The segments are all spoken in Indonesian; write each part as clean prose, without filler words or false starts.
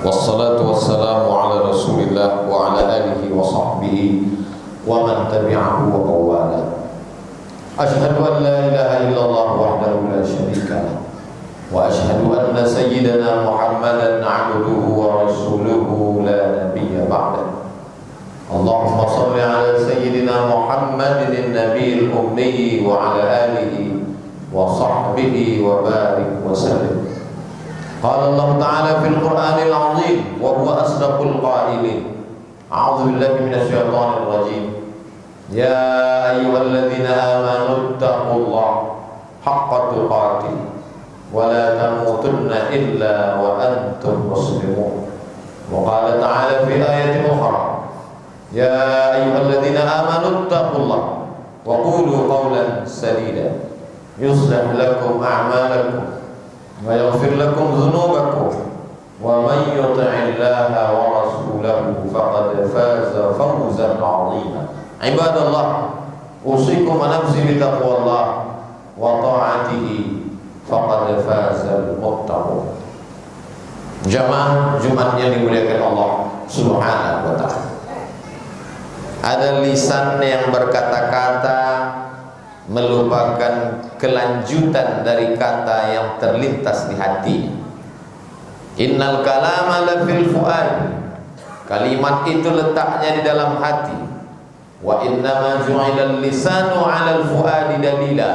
Wassalatu wassalamu ala Rasulillah wa ala alihi wa sahbihi wa man tabi'ahu wa qawwala. Ashhadu an la ilaha illallah wahdahu la syarika lah wa ashhadu anna sayyidana Muhammadan 'abduhu wa rasuluhu la nabiyya ba'dah. Allahumma shalli ala sayyidina Muhammadin an-nabiyil ummi wa ala alihi wa sahbihi wa barik wa sallim. Qala Allah Ta'ala fil Qur'anil 'azim wa huwa asdaqul qailin. A'udzu billahi minasy syaithanir rajim. Ya ayyuhalladzina amanu taqullaha haqqa tuqatih wa la tamutunna illa wa antum muslimun. Wa qala ta'ala fi ayatin ukhra. Ya ayyuhalladzina amanu taqullaha wa qulu qawlan sadida yuslih lakum a'malakum wa yaghfir lakum dhunubakum wa man yuti'illaha wa rasulahu faqad faza fawzan 'azima. Ibadallah, usikum wa nafsi bi taqwallah wa ta'atihi faqad fazal muttaqun. Jamaah Jumat yang dimuliakan Allah Subhanahu wa ta'ala. Ada lisan yang berkata-kata melupakan kelanjutan dari kata yang terlintas di hati. Innal kalama lafil fuad. Kalimat itu letaknya di dalam hati. Wa innama ju'ilal lisanu 'alal fuadi dalila.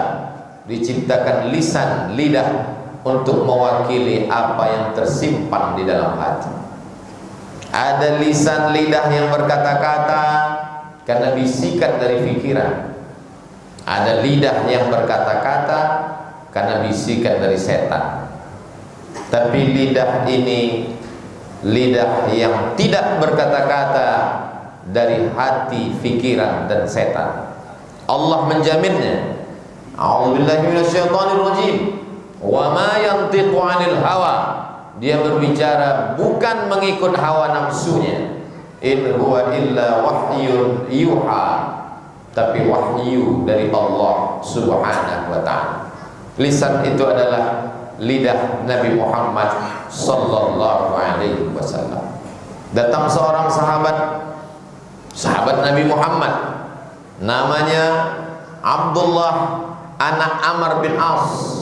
Diciptakan lisan, lidah untuk mewakili apa yang tersimpan di dalam hati. Ada lisan lidah yang berkata-kata karena bisikan dari pikiran. Ada lidah yang berkata-kata karena bisikan dari setan. Tapi lidah ini lidah yang tidak berkata-kata dari hati, pikiran dan setan. Allah menjaminnya. A'udzubillahi minasyaitonir rajim. Wa ma yantiqu 'anil hawa. Dia berbicara bukan mengikut hawa nafsunya. In huwa illa wahyun yuha. Tapi wahyu dari Allah Subhanahu wa ta'ala. Lisan itu adalah lidah Nabi Muhammad sallallahu alaihi wasallam. Datang seorang sahabat Nabi Muhammad, namanya Abdullah anak Amr bin As.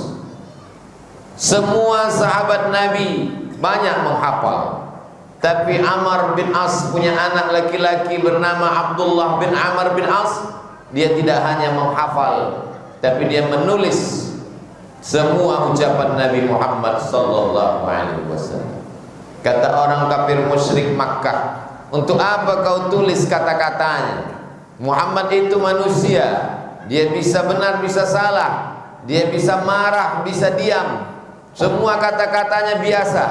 Semua sahabat Nabi banyak menghafal, tapi Amr bin As punya anak laki-laki bernama Abdullah bin Amr bin As. Dia tidak hanya menghafal, tapi dia menulis semua ucapan Nabi Muhammad sallallahu alaihi wasallam. Kata orang kafir musyrik Makkah, untuk apa kau tulis kata-katanya? Muhammad itu manusia, dia bisa benar bisa salah, dia bisa marah bisa diam, semua kata-katanya biasa.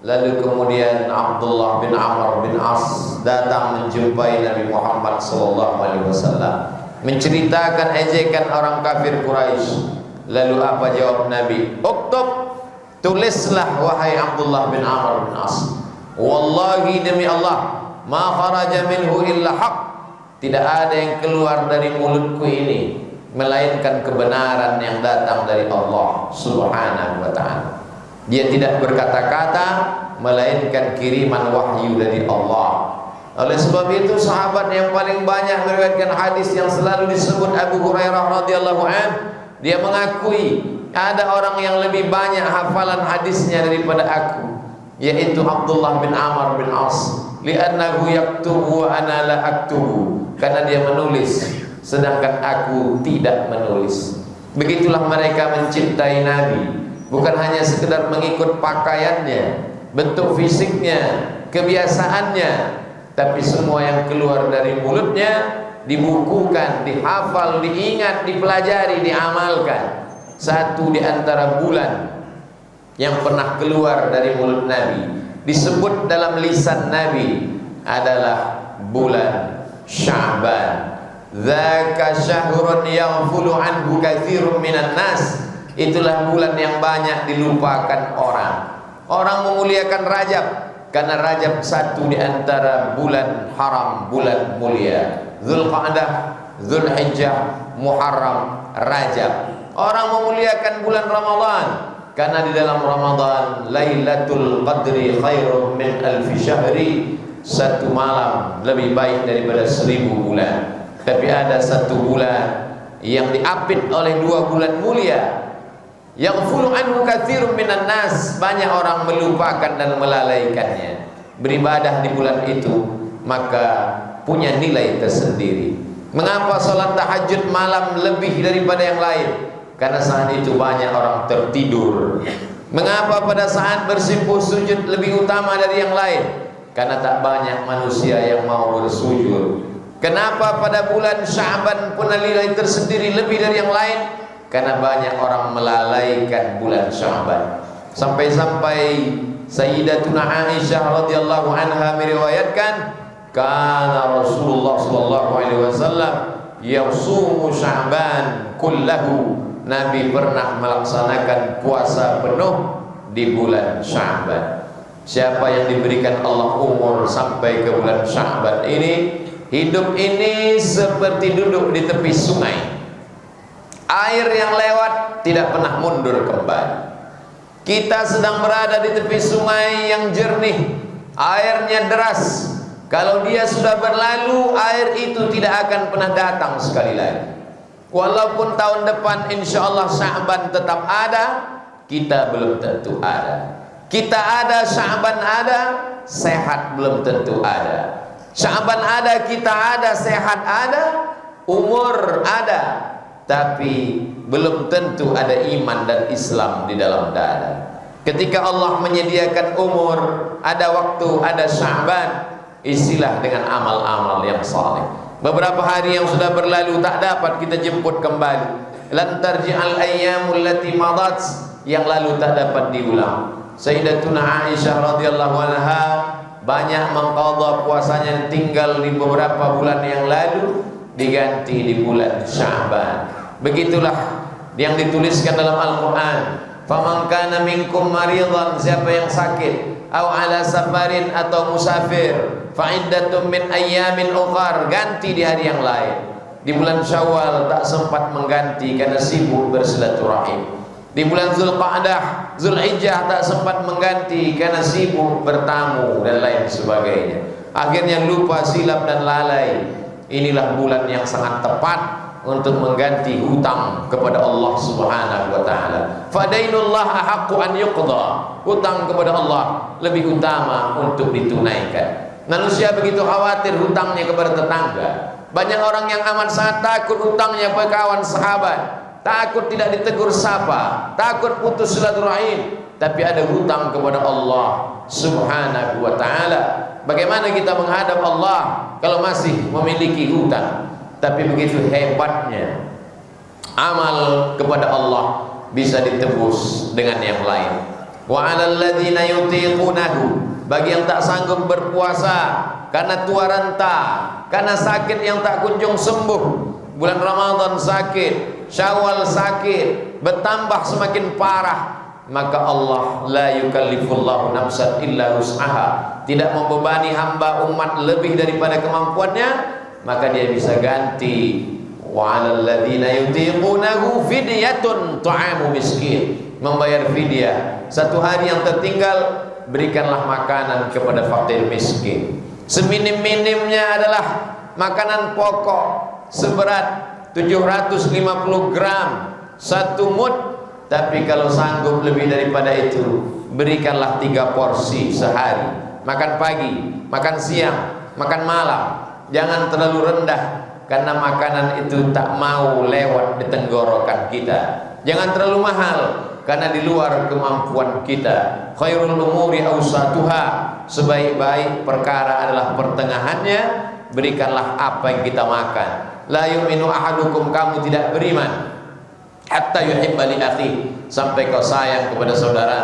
Lalu kemudian Abdullah bin Amr bin As datang menjumpai Nabi Muhammad sallallahu alaihi wasallam, menceritakan ejekan orang kafir Quraisy. Lalu apa jawab Nabi? Uktub, tulislah wahai Abdullah bin Amr bin As. Wallahi demi Allah, ma kharaja minhu illa haq. Tidak ada yang keluar dari mulutku ini melainkan kebenaran yang datang dari Allah Subhanahu wa ta'ala. Dia tidak berkata-kata melainkan kiriman wahyu dari Allah. Oleh sebab itu sahabat yang paling banyak meriwayatkan hadis yang selalu disebut Abu Hurairah radhiyallahu anhu, dia mengakui ada orang yang lebih banyak hafalan hadisnya daripada aku, yaitu Abdullah bin Amr bin As. Li'annahu yaktubu wa ana la aktubu. Karena dia menulis sedangkan aku tidak menulis. Begitulah mereka mencintai Nabi. Bukan hanya sekedar mengikut pakaiannya, bentuk fisiknya, kebiasaannya, tapi semua yang keluar dari mulutnya dibukukan, dihafal, diingat, dipelajari, diamalkan. Satu di antara bulan yang pernah keluar dari mulut Nabi, disebut dalam lisan Nabi, adalah bulan Sya'ban. Dzaka syahrun yaghfulu anhu katsirun minan nas. Itulah bulan yang banyak dilupakan orang. Orang memuliakan Rajab karena Rajab satu di antara bulan haram, bulan mulia. Dzulqa'dah, Dzulhijjah, Muharram, Rajab. Orang memuliakan bulan Ramadan karena di dalam Ramadan Lailatul Qadri khairum min alfi syahri, satu malam lebih baik daripada 1000 bulan. Tapi ada satu bulan yang diapit oleh 2 bulan mulia, yaghfulu anhu katsirun minan nas, banyak orang melupakan dan melalaikannya. Beribadah di bulan itu maka punya nilai tersendiri. Mengapa salat tahajud malam lebih daripada yang lain? Karena saat itu banyak orang tertidur. Mengapa pada saat bersimpuh sujud lebih utama dari yang lain? Karena tak banyak manusia yang mau bersujud. Kenapa pada bulan Sya'ban punya nilai tersendiri lebih dari yang lain? Karena banyak orang melalaikan bulan Sya'ban. Sampai-sampai Sayyidatuna Aisyah radhiyallahu anha meriwayatkan, kana Rasulullah sallallahu alaihi wasallam yasumu Sya'ban kullahu, Nabi pernah melaksanakan puasa penuh di bulan Sya'ban. Siapa yang diberikan Allah umur sampai ke bulan Sya'ban ini, hidup ini seperti duduk di tepi sungai. Air yang lewat tidak pernah mundur kembali. Kita sedang berada di tepi sungai yang jernih, airnya deras. Kalau dia sudah berlalu, air itu tidak akan pernah datang sekali lagi. Walaupun tahun depan insya Allah Sya'ban tetap ada, kita belum tentu ada. Kita ada, Sya'ban ada, sehat belum tentu ada. Sya'ban ada, kita ada, sehat ada, umur ada, tapi belum tentu ada iman dan Islam di dalam dada. Ketika Allah menyediakan umur, ada waktu, ada Sya'ban, isilah dengan amal-amal yang saleh. Beberapa hari yang sudah berlalu tak dapat kita jemput kembali. Lan tarji'al ayyamul lati madat, yang lalu tak dapat diulang. Sayyidatuna Aisyah radhiyallahu anha banyak mengqadha puasanya yang tinggal di beberapa bulan yang lalu diganti di bulan Sya'ban. Begitulah yang dituliskan dalam Al-Qur'an. Faman kana minkum maridan, siapa yang sakit, au ala safarin, atau musafir, fa iddatun min ayyamin ukhar, ganti di hari yang lain. Di bulan Syawal tak sempat mengganti karena sibuk bersilaturahim. Di bulan Zulqa'dah, Zulhijjah tak sempat mengganti karena sibuk bertamu dan lain sebagainya. Akhirnya lupa, silap dan lalai. Inilah bulan yang sangat tepat untuk mengganti hutang kepada Allah Subhanahu wa taala. Fadainullah ahaqqu an yuqda. Hutang kepada Allah lebih utama untuk ditunaikan. Manusia begitu khawatir hutangnya kepada tetangga. Banyak orang yang amat sangat takut hutangnya pada kawan sahabat, takut tidak ditegur sapa, takut putus silaturahim, tapi ada hutang kepada Allah Subhanahu wa taala. Bagaimana kita menghadap Allah kalau masih memiliki hutang? Tapi begitu hebatnya amal kepada Allah bisa ditebus dengan yang lain. Wa 'alal ladzina yutiqunahu, bagi yang tak sanggup berpuasa karena tua renta, karena sakit yang tak kunjung sembuh. Bulan Ramadan sakit, Syawal sakit, bertambah semakin parah, maka Allah la yukallifullahu nafsan illa wus'aha, tidak membebani hamba umat lebih daripada kemampuannya, maka dia bisa ganti. Wa 'alal ladzina yutiqunahu fidyatun ta'amu miskin, membayar fidyah. Satu hari yang tertinggal berikanlah makanan kepada fakir miskin. Seminim-minimnya adalah makanan pokok seberat 750 gram, 1 mud. Tapi kalau sanggup lebih daripada itu, berikanlah 3 porsi sehari. Makan pagi, makan siang, makan malam. Jangan terlalu rendah, karena makanan itu tak mau lewat di tenggorokan kita. Jangan terlalu mahal, karena di luar kemampuan kita. Khairul umuri awsatuha, sebaik-baik perkara adalah pertengahannya. Berikanlah apa yang kita makan. La yu'minu ahadukum, kamu tidak beriman hatta yuhibba li akhi, sampai kau sayang kepada saudara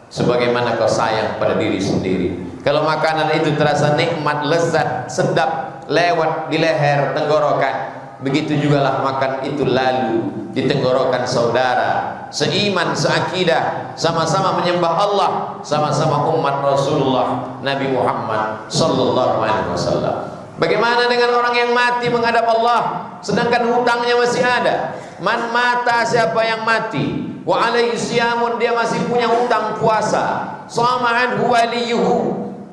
sebagaimana kau sayang pada diri sendiri. Kalau makanan itu terasa nikmat, lezat, sedap, lewat di leher, tenggorokan, begitu jugalah makan itu lalu di tenggorokan saudara seiman, seakidah, sama-sama menyembah Allah, sama-sama umat Rasulullah Nabi Muhammad sallallahu alaihi wasallam. Bagaimana dengan orang yang mati menghadap Allah sedangkan hutangnya masih ada? Man mata, siapa yang mati wa alaihi siyamun, dia masih punya hutang puasa, shama anhu waliyuhu,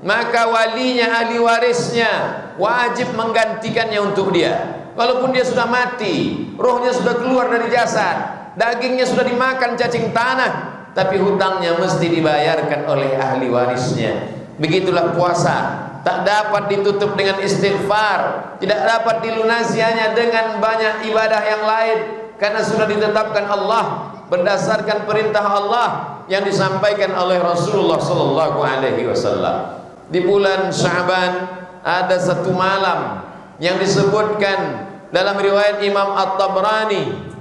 maka walinya, ahli warisnya wajib menggantikannya untuk dia. Walaupun dia sudah mati, rohnya sudah keluar dari jasad, dagingnya sudah dimakan cacing tanah, tapi hutangnya mesti dibayarkan oleh ahli warisnya. Begitulah puasa, tak dapat ditutup dengan istighfar, tidak dapat dilunasi hanya dengan banyak ibadah yang lain, karena sudah ditetapkan Allah berdasarkan perintah Allah yang disampaikan oleh Rasulullah sallallahu alaihi wasallam. Di bulan Sya'ban ada satu malam yang disebutkan dalam riwayat Imam At-Tabrani.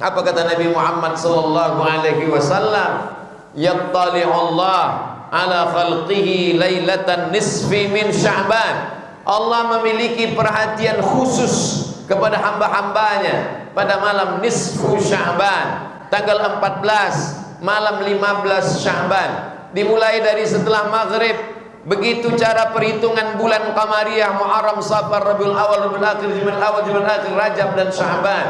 Apa kata Nabi Muhammad sallallahu alaihi wasallam? Yattali'u Allah ala khalqihi lailatan nisfi min Sya'ban. Allah memiliki perhatian khusus kepada hamba-hambanya pada malam nisfu Sya'ban, tanggal 14 malam 15 Sya'ban, dimulai dari setelah maghrib. Begitu cara perhitungan bulan Qamariyah, Muharram, Safar, Rabiul Awal, Rabiul Akhir, Jumadil Awal, Jumadil Akhir, Rajab dan Sya'ban.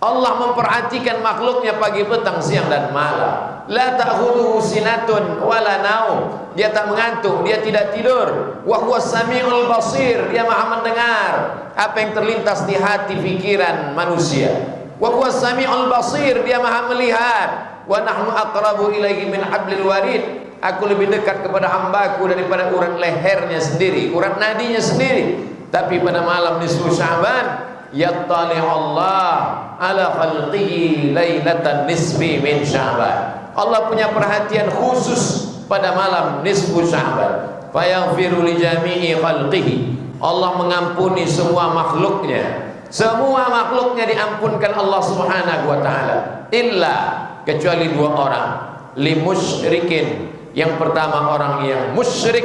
Allah memperhatikan makhluknya pagi, petang, siang dan malam. La ta'khudhuhu sinatun wala naum. Dia tak mengantuk, dia tidak tidur. Wa huwas samiul basir, dia Maha mendengar apa yang terlintas di hati pikiran manusia. Wa huwas samiul basir, dia Maha melihat. Wa nahnu aqrabu ilaihi min hablil warid. Aku lebih dekat kepada hambaku daripada urat lehernya sendiri, urat nadinya sendiri. Tapi pada malam nisfu Sya'ban, yattali'u Allah ala khalqihi lailatan nisfi min Sya'ban. Allah punya perhatian khusus pada malam nisfu Sya'ban. Fayaghfiru li jami'i khalqihi. Allah mengampuni semua makhluknya. Semua makhluknya diampunkan Allah Subhanahu wa taala, illa kecuali dua orang, li musyrikin. Yang pertama, orang yang musyrik,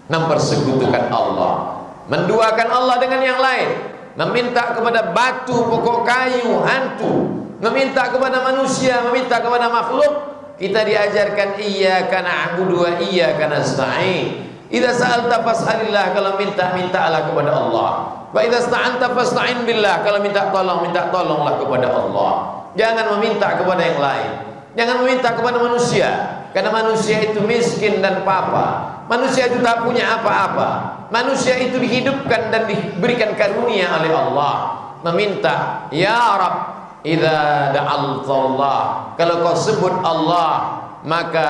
mempersekutukan Allah, menduakan Allah dengan yang lain, meminta kepada batu, pokok kayu, hantu, meminta kepada manusia, meminta kepada makhluk. Kita diajarkan iyyaka na'budu wa iyyaka nasta'in. Idza sa'alta fas'alillah, kalau minta, mintalah kepada Allah. Wa idza sta'anta fasta'in billah, kalau minta tolong, minta tolonglah kepada Allah. Jangan meminta kepada yang lain, jangan meminta kepada manusia, karena manusia itu miskin dan papa. Manusia itu tak punya apa-apa. Manusia itu dihidupkan dan diberikan karunia oleh Allah. Meminta, ya Rabb, idza da'altallah, kalau kau sebut Allah, maka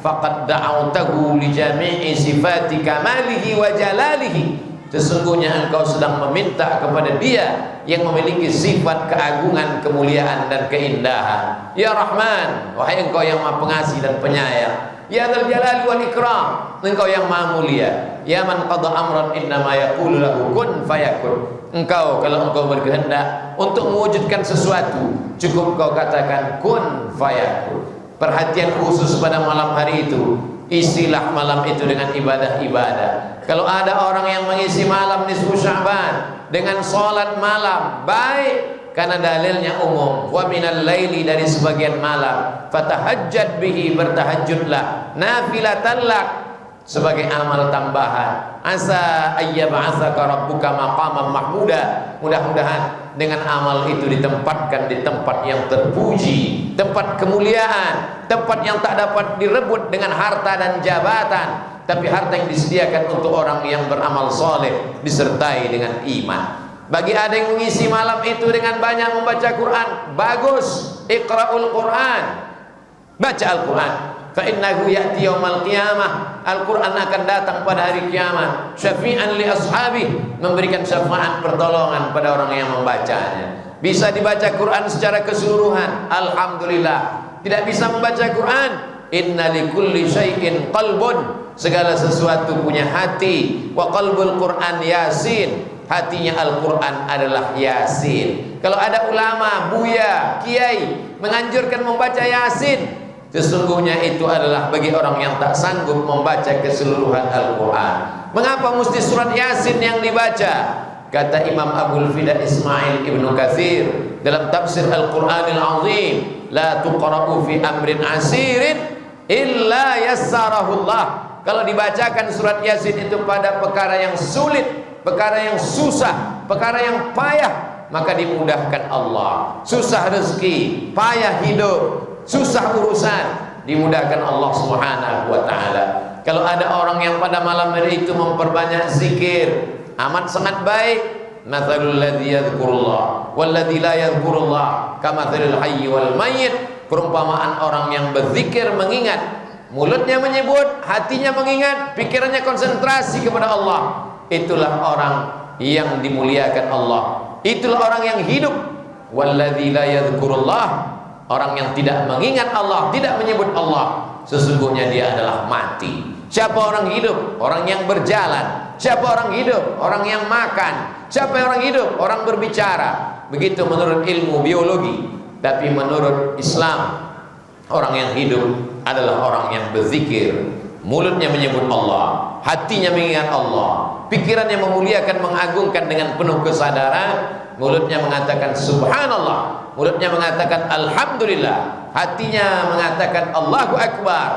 faqad da'awtahu li jami'i sifati kamalihi wa jalalihi. Sesungguhnya engkau sedang meminta kepada Dia yang memiliki sifat keagungan, kemuliaan dan keindahan. Ya Rahman, wahai engkau yang Maha Pengasih dan Penyayang. Ya Dzal Jalali wal Ikram, engkau yang Maha Mulia. Ya man qada amran innama yaqulu lahu kun fayakun. Engkau, kalau engkau berkehendak untuk mewujudkan sesuatu, cukup kau katakan kun fayakun. Perhatian khusus pada malam hari itu, isilah malam itu dengan ibadah-ibadah. Kalau ada orang yang mengisi malam nisfu Sya'ban dengan salat malam, baik, karena dalilnya umum. Wa minal laili, dari sebagian malam, fatahajjad bihi, bertahajudlah, nafilatan lak, sebagai amal tambahan. Asa ayyab'atsaka rabbuka maqaman mahmuda. Mudah-mudahan dengan amal itu ditempatkan di tempat yang terpuji, tempat kemuliaan, tempat yang tak dapat direbut dengan harta dan jabatan, tapi harta yang disediakan untuk orang yang beramal soleh disertai dengan iman. Bagi ada yang mengisi malam itu dengan banyak membaca Quran, bagus. Iqra'ul Quran, baca Al-Quran. Fa innahu ya'ti yaumal qiyamah, Al-Quran akan datang pada hari kiamat, syafi'an li ashabi, memberikan syafaat pertolongan pada orang yang membacanya. Bisa dibaca Quran secara keseluruhan, alhamdulillah. Tidak bisa membaca Quran, inna likulli syai'in qalbun, segala sesuatu punya hati. Wa qalbul Quran Yasin, hatinya Al-Quran adalah Yasin. Kalau ada ulama, buya, kiai menganjurkan membaca Yasin, sesungguhnya itu adalah bagi orang yang tak sanggup membaca keseluruhan Al-Quran. Mengapa mesti surat Yasin yang dibaca? Kata Imam Abul Fida Ismail Ibnu Katsir dalam tafsir Al-Quranil Azim, la tuqra'u fi amrin asirin illa yassarahullah. Kalau dibacakan surat Yasin itu pada perkara yang sulit, perkara yang susah, perkara yang payah, maka dimudahkan Allah. Susah rezeki, payah hidup, susah urusan, dimudahkan Allah Subhanahu wa taala. Kalau ada orang yang pada malam hari itu memperbanyak zikir, amat sangat baik. Mathalul ladzi yadhkurullah wal ladzi la yadhkurullah kamathalil hayy wal mayyit. Perumpamaan orang yang berzikir, mengingat, mulutnya menyebut, hatinya mengingat, pikirannya konsentrasi kepada Allah. Itulah orang yang dimuliakan Allah. Itulah orang yang hidup. Walladzi la yadhkurullah, orang yang tidak mengingat Allah, tidak menyebut Allah, sesungguhnya dia adalah mati. Siapa orang hidup? Orang yang berjalan. Siapa orang hidup? Orang yang makan. Siapa orang hidup? Orang berbicara. Begitu menurut ilmu biologi. Tapi menurut Islam, orang yang hidup adalah orang yang berzikir, mulutnya menyebut Allah, hatinya mengingat Allah, pikirannya memuliakan, mengagungkan dengan penuh kesadaran. Mulutnya mengatakan subhanallah, mulutnya mengatakan alhamdulillah, hatinya mengatakan Allahu akbar.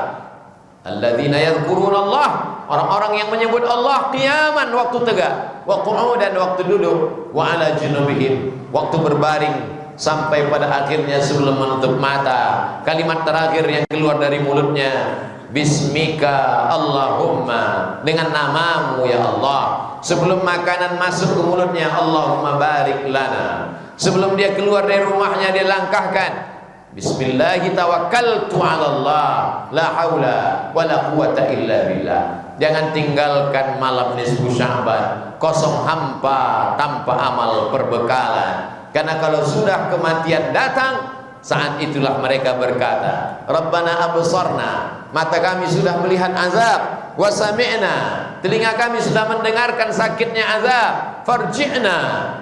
Alladzina yadhkurunallah, orang-orang yang menyebut Allah qiyaman, waktu tegak, wa qu'udan, waktu duduk, wa ala junubihim, waktu berbaring, sampai pada akhirnya sebelum menutup mata. Kalimat terakhir yang keluar dari mulutnya, bismika Allahumma, dengan namamu ya Allah. Sebelum makanan masuk ke mulutnya, Allahumma barik lana. Sebelum dia keluar dari rumahnya, dia langkahkan, bismillahi tawakkaltu ala Allah, la haula wala quwata illa billah. Jangan tinggalkan malam nisfu Sya'ban kosong hampa tanpa amal perbekalan. Karena kalau sudah kematian datang, saat itulah mereka berkata, Rabbana absarna, mata kami sudah melihat azab, wa sami'na, telinga kami sudah mendengarkan sakitnya azab, farji'na,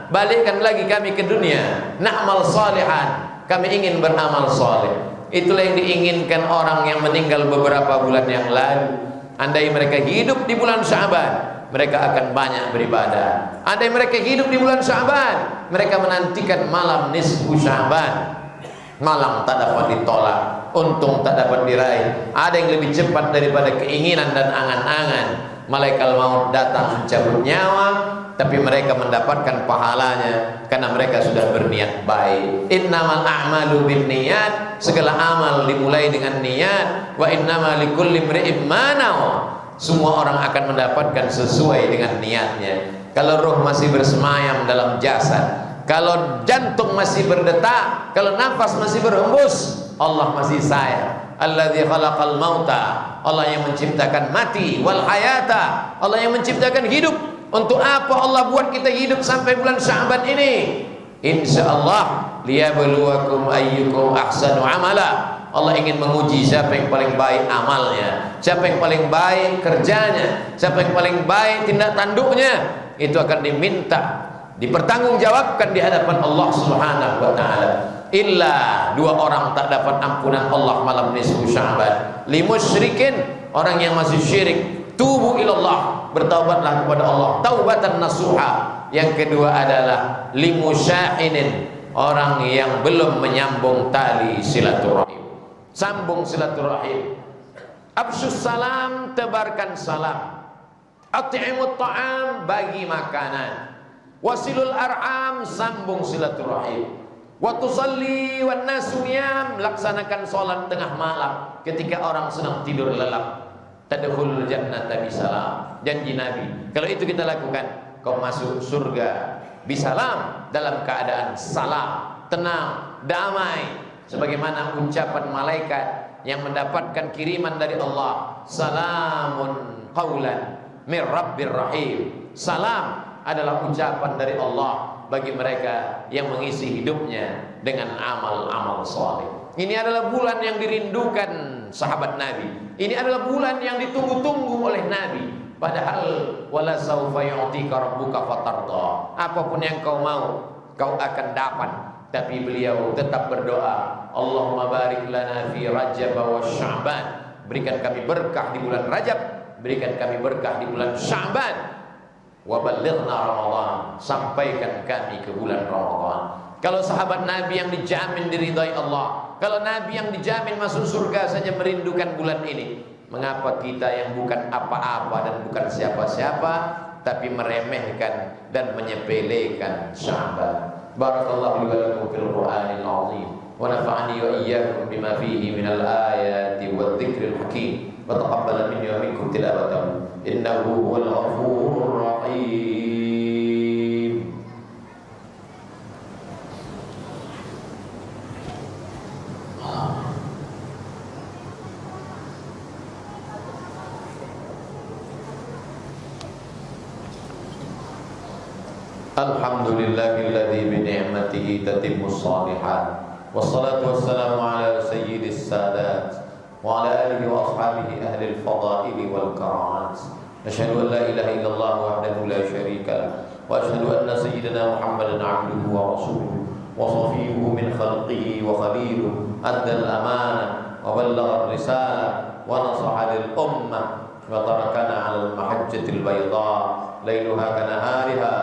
balikkan lagi kami ke dunia, na'mal salihan, kami ingin beramal saleh. Itulah yang diinginkan orang yang meninggal beberapa bulan yang lalu. Andai mereka hidup di bulan Sya'ban, mereka akan banyak beribadah. Andai mereka hidup di bulan Sya'ban, mereka menantikan malam nisfu Sya'ban. Malam tak dapat ditolak, untung tak dapat diraih. Ada yang lebih cepat daripada keinginan dan angan-angan. Malaikat maut datang mencabut nyawa, tapi mereka mendapatkan pahalanya karena mereka sudah berniat baik. Innamal a'malu binniyat, segala amal dimulai dengan niat. Wa innamal likulli imri'in ma nawa, semua orang akan mendapatkan sesuai dengan niatnya. Kalau roh masih bersemayam dalam jasad, kalau jantung masih berdetak, kalau nafas masih berhembus, Allah masih sayang. Alladzi khalaqal mauta, Allah yang menciptakan mati, wal hayata, Allah yang menciptakan hidup. Untuk apa Allah buat kita hidup sampai bulan Sya'ban ini? Insyaallah liyabluwakum ayyukum ahsanu amala. Allah ingin menguji siapa yang paling baik amalnya, siapa yang paling baik kerjanya, siapa yang paling baik tindak tanduknya. Itu akan diminta, dipertanggungjawabkan di hadapan Allah Subhanahu wa taala. Illa dua orang tak dapat ampunan Allah malam nisfu Sya'ban. Limusyrikin, orang yang masih syirik, tubu ilallah, bertaubatlah kepada Allah taubatan nasuha. Yang kedua adalah limusyahinin, orang yang belum menyambung tali silaturahim. Sambung silaturahim. Absyus salam, tebarkan salam. At'imut ta'am, bagi makanan. Wasilul arham, sambung silaturahim. Wa tusalli wan nasu niyam, laksanakan salat tengah malam ketika orang sedang tidur lelap. Tadkhulul jannata bisalam, janji Nabi. Kalau itu kita lakukan, kau masuk surga bisalam, dalam keadaan salam, tenang, damai, sebagaimana ucapan malaikat yang mendapatkan kiriman dari Allah, salamun qaulan mir rabbir rahim. Salam adalah ucapan dari Allah bagi mereka yang mengisi hidupnya dengan amal-amal saleh. Ini adalah bulan yang dirindukan sahabat Nabi. Ini adalah bulan yang ditunggu-tunggu oleh Nabi. Padahal wala saufa yu'tika rabbuka fatarda, apapun yang kau mau kau akan dapat. Tapi beliau tetap berdoa, Allahumma barik lana fi Rajab wa Sya'ban, berikan kami berkah di bulan Rajab, berikan kami berkah di bulan Sya'ban. Wa ballighna Ramadan, sampaikan kami ke bulan Ramadan. Kalau sahabat Nabi yang dijamin diridhai Allah, kalau Nabi yang dijamin masuk surga saja merindukan bulan ini, mengapa kita yang bukan apa-apa dan bukan siapa-siapa tapi meremehkan dan menyepelekan Sya'ban? Barakallahu li wa lakum fil Qur'anil 'azim wa nafa'ani wa iyyakum bima fihi minal ayati wadh-dhikril hakim wa taqabbala minni wa minkum tilawatahu innahu huwal ghafurur rahim. Alhamdulillahilladzi bi ni'matihi tatimmus shalihat. Wassalatu wassalamu ala sayyidis sadat wa ala alihi wa ashabihi ahlil fadaili wal karamat. Asyhadu an la ilaha illallah wahdahu la syarika lah wa asyhadu anna sayyidana Muhammadan 'abduhu wa rasuluhu wa safiyyuhu min khalqihi wa khaliluhu adda al-amanah wa ballagha ar-risalah wa nasaha lil ummah wa tarakana 'ala al-mahajjatil bayda lailuha kanahariha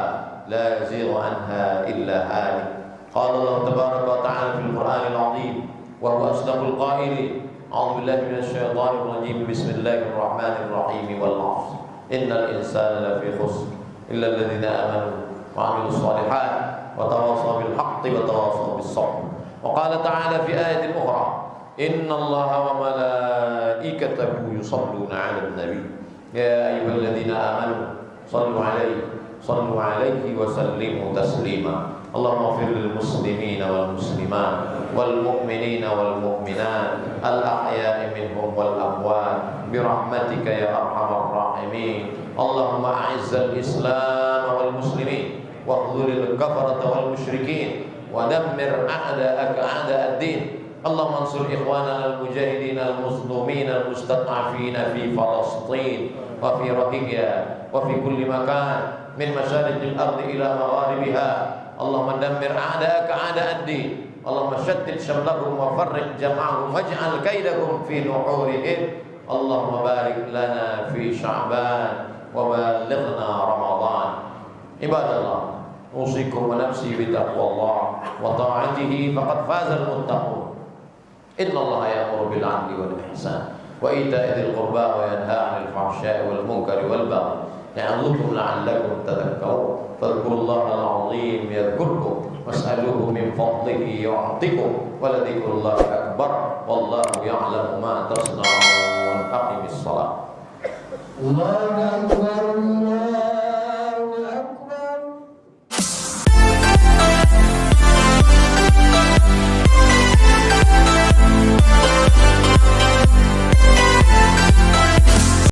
لا يزيغ عنها إلا هالك. قال الله تبارك وتعالى في القرآن العظيم وهو أصدق القائلين أعوذ بالله من الشيطان الرجيم بسم الله الرحمن الرحيم والعصر إن الإنسان لفي خسر إلا الذين آمنوا وعملوا الصالحات وتواصوا بالحق وتواصوا بالصبر. وقال تعالى في آية أخرى إن الله وملائكته يصلون على النبي يا أيها الذين آمنوا صلوا عليه وسلموا تسليما. اللهم اغفر للمسلمين والمسلمات والمؤمنين والمؤمنات الأحياء منهم والأموات برحمتك يا أرحم الراحمين. اللهم أعز الإسلام والمسلمين واخذل الكفرة والمشركين ودمر أعداءك أعداء الدين. اللهم انصر إخواننا المجاهدين المظلومين المستضعفين في فلسطين وفي روهينجا وفي كل مكان من مشارق الأرض إلى مغاربها. اللهم دمر أعداءك أعداء الدين. اللهم شتت شملهم وفرق جمعهم واجعل كيدهم في نحورهم. اللهم بارك لنا في شعبان وبلغنا رمضان. عباد الله أوصيكم ونفسي بتقوى الله وطاعته فقد فاز المتقون. إن الله يأمر بالعدل والإحسان وإيتاء ذي القربى وينهى عن الفحشاء والمنكر والبغي يعظكم لعلكم تذكرون. فاذكروا الله العظيم يذكركم واسألوه من فضله يعطكم ولذكر الله أكبر والله يعلم ما تصنعون. أقم الصلاة. الله أكبر.